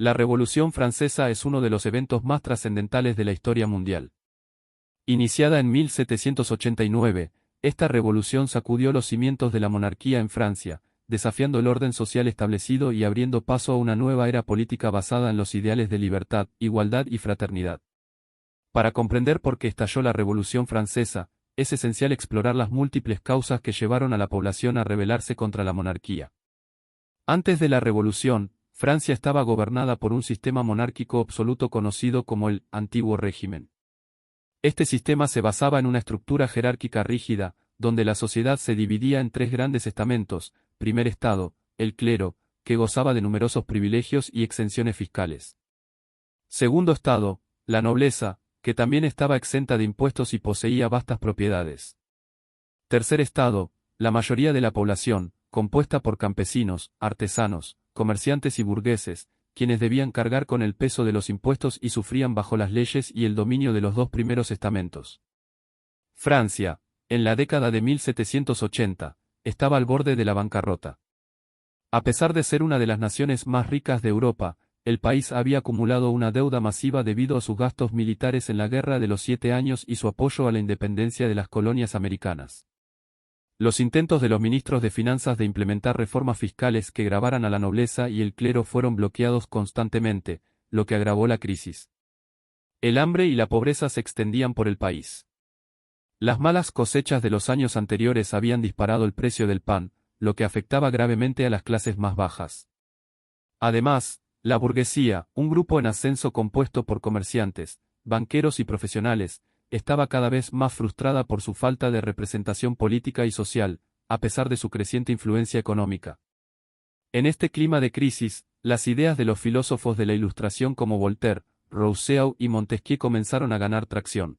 La Revolución Francesa es uno de los eventos más trascendentales de la historia mundial. Iniciada en 1789, esta revolución sacudió los cimientos de la monarquía en Francia, desafiando el orden social establecido y abriendo paso a una nueva era política basada en los ideales de libertad, igualdad y fraternidad. Para comprender por qué estalló la Revolución Francesa, es esencial explorar las múltiples causas que llevaron a la población a rebelarse contra la monarquía. Antes de la Revolución, Francia estaba gobernada por un sistema monárquico absoluto conocido como el Antiguo Régimen. Este sistema se basaba en una estructura jerárquica rígida, donde la sociedad se dividía en tres grandes estamentos: primer estado, el clero, que gozaba de numerosos privilegios y exenciones fiscales. Segundo estado, la nobleza, que también estaba exenta de impuestos y poseía vastas propiedades. Tercer estado, la mayoría de la población, compuesta por campesinos, artesanos, comerciantes y burgueses, quienes debían cargar con el peso de los impuestos y sufrían bajo las leyes y el dominio de los dos primeros estamentos. Francia, en la década de 1780, estaba al borde de la bancarrota. A pesar de ser una de las naciones más ricas de Europa, el país había acumulado una deuda masiva debido a sus gastos militares en la Guerra de los 7 Años y su apoyo a la independencia de las colonias americanas. Los intentos de los ministros de finanzas de implementar reformas fiscales que gravaran a la nobleza y el clero fueron bloqueados constantemente, lo que agravó la crisis. El hambre y la pobreza se extendían por el país. Las malas cosechas de los años anteriores habían disparado el precio del pan, lo que afectaba gravemente a las clases más bajas. Además, la burguesía, un grupo en ascenso compuesto por comerciantes, banqueros y profesionales, estaba cada vez más frustrada por su falta de representación política y social, a pesar de su creciente influencia económica. En este clima de crisis, las ideas de los filósofos de la Ilustración como Voltaire, Rousseau y Montesquieu comenzaron a ganar tracción.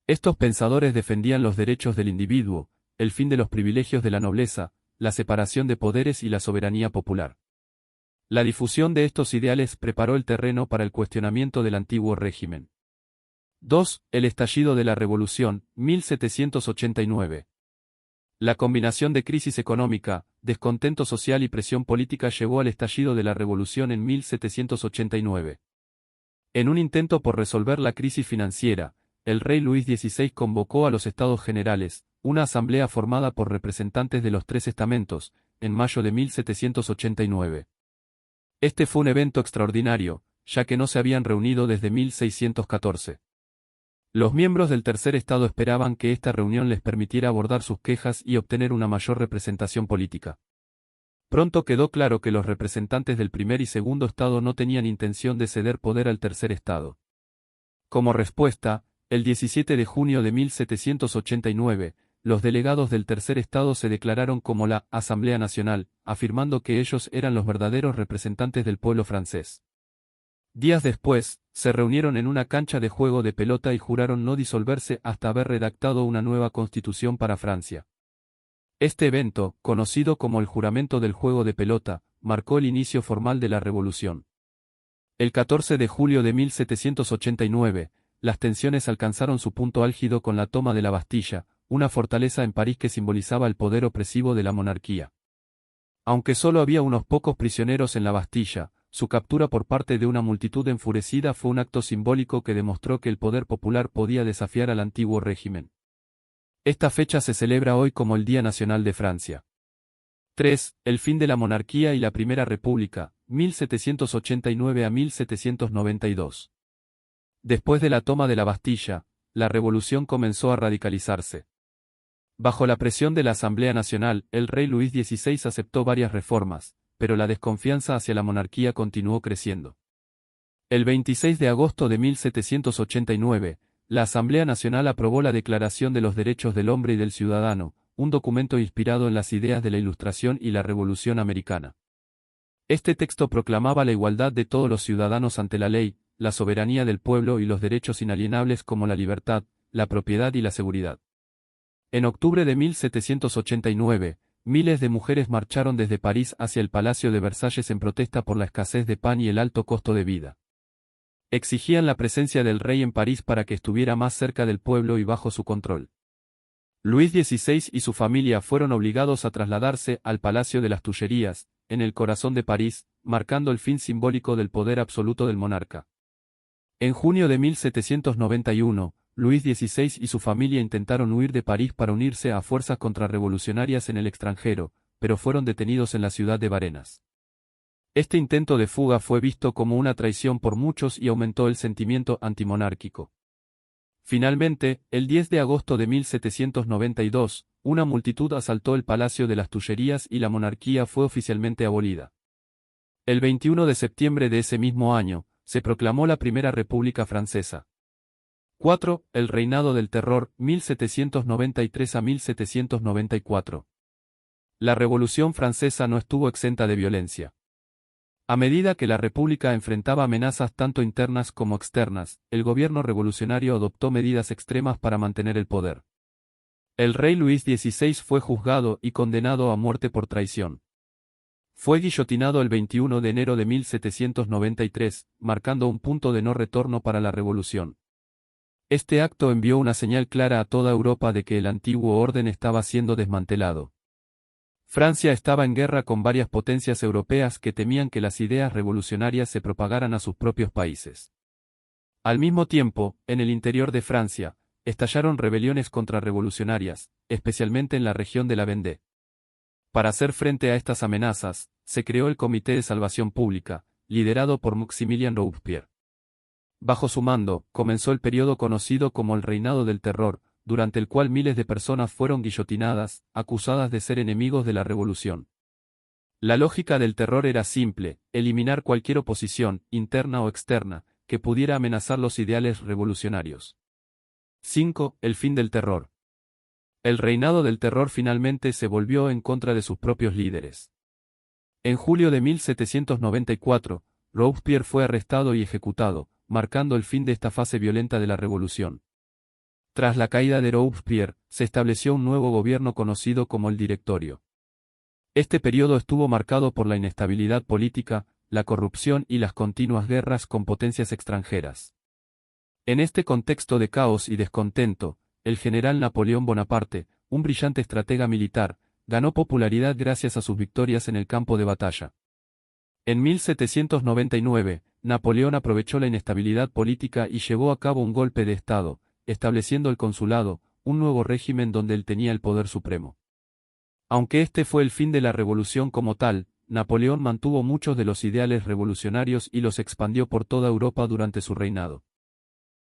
Estos pensadores defendían los derechos del individuo, el fin de los privilegios de la nobleza, la separación de poderes y la soberanía popular. La difusión de estos ideales preparó el terreno para el cuestionamiento del antiguo régimen. 2. El estallido de la Revolución, 1789. La combinación de crisis económica, descontento social y presión política llevó al estallido de la Revolución en 1789. En un intento por resolver la crisis financiera, el rey Luis XVI convocó a los Estados Generales, una asamblea formada por representantes de los tres estamentos, en mayo de 1789. Este fue un evento extraordinario, ya que no se habían reunido desde 1614. Los miembros del tercer estado esperaban que esta reunión les permitiera abordar sus quejas y obtener una mayor representación política. Pronto quedó claro que los representantes del primer y segundo estado no tenían intención de ceder poder al tercer estado. Como respuesta, el 17 de junio de 1789, los delegados del tercer estado se declararon como la Asamblea Nacional, afirmando que ellos eran los verdaderos representantes del pueblo francés. Días después, se reunieron en una cancha de juego de pelota y juraron no disolverse hasta haber redactado una nueva constitución para Francia. Este evento, conocido como el juramento del juego de pelota, marcó el inicio formal de la revolución. El 14 de julio de 1789, las tensiones alcanzaron su punto álgido con la toma de la Bastilla, una fortaleza en París que simbolizaba el poder opresivo de la monarquía. Aunque solo había unos pocos prisioneros en la Bastilla, su captura por parte de una multitud enfurecida fue un acto simbólico que demostró que el poder popular podía desafiar al antiguo régimen. Esta fecha se celebra hoy como el Día Nacional de Francia. 3. El fin de la monarquía y la Primera República, 1789 a 1792. Después de la toma de la Bastilla, la revolución comenzó a radicalizarse. Bajo la presión de la Asamblea Nacional, el rey Luis XVI aceptó varias reformas, pero la desconfianza hacia la monarquía continuó creciendo. El 26 de agosto de 1789, la Asamblea Nacional aprobó la Declaración de los Derechos del Hombre y del Ciudadano, un documento inspirado en las ideas de la Ilustración y la Revolución Americana. Este texto proclamaba la igualdad de todos los ciudadanos ante la ley, la soberanía del pueblo y los derechos inalienables como la libertad, la propiedad y la seguridad. En octubre de 1789, miles de mujeres marcharon desde París hacia el Palacio de Versalles en protesta por la escasez de pan y el alto costo de vida. Exigían la presencia del rey en París para que estuviera más cerca del pueblo y bajo su control. Luis XVI y su familia fueron obligados a trasladarse al Palacio de las Tullerías, en el corazón de París, marcando el fin simbólico del poder absoluto del monarca. En junio de 1791, Luis XVI y su familia intentaron huir de París para unirse a fuerzas contrarrevolucionarias en el extranjero, pero fueron detenidos en la ciudad de Varennes. Este intento de fuga fue visto como una traición por muchos y aumentó el sentimiento antimonárquico. Finalmente, el 10 de agosto de 1792, una multitud asaltó el Palacio de las Tullerías y la monarquía fue oficialmente abolida. El 21 de septiembre de ese mismo año, se proclamó la Primera República Francesa. 4. El Reinado del Terror, 1793 a 1794. La Revolución Francesa no estuvo exenta de violencia. A medida que la República enfrentaba amenazas tanto internas como externas, el gobierno revolucionario adoptó medidas extremas para mantener el poder. El rey Luis XVI fue juzgado y condenado a muerte por traición. Fue guillotinado el 21 de enero de 1793, marcando un punto de no retorno para la revolución. Este acto envió una señal clara a toda Europa de que el antiguo orden estaba siendo desmantelado. Francia estaba en guerra con varias potencias europeas que temían que las ideas revolucionarias se propagaran a sus propios países. Al mismo tiempo, en el interior de Francia, estallaron rebeliones contrarrevolucionarias, especialmente en la región de la Vendée. Para hacer frente a estas amenazas, se creó el Comité de Salvación Pública, liderado por Maximilien Robespierre. Bajo su mando, comenzó el periodo conocido como el Reinado del Terror, durante el cual miles de personas fueron guillotinadas, acusadas de ser enemigos de la revolución. La lógica del terror era simple: eliminar cualquier oposición, interna o externa, que pudiera amenazar los ideales revolucionarios. 5. El fin del terror. El Reinado del Terror finalmente se volvió en contra de sus propios líderes. En julio de 1794, Robespierre fue arrestado y ejecutado, marcando el fin de esta fase violenta de la revolución. Tras la caída de Robespierre, se estableció un nuevo gobierno conocido como el Directorio. Este periodo estuvo marcado por la inestabilidad política, la corrupción y las continuas guerras con potencias extranjeras. En este contexto de caos y descontento, el general Napoleón Bonaparte, un brillante estratega militar, ganó popularidad gracias a sus victorias en el campo de batalla. En 1799, Napoleón aprovechó la inestabilidad política y llevó a cabo un golpe de Estado, estableciendo el consulado, un nuevo régimen donde él tenía el poder supremo. Aunque este fue el fin de la revolución como tal, Napoleón mantuvo muchos de los ideales revolucionarios y los expandió por toda Europa durante su reinado.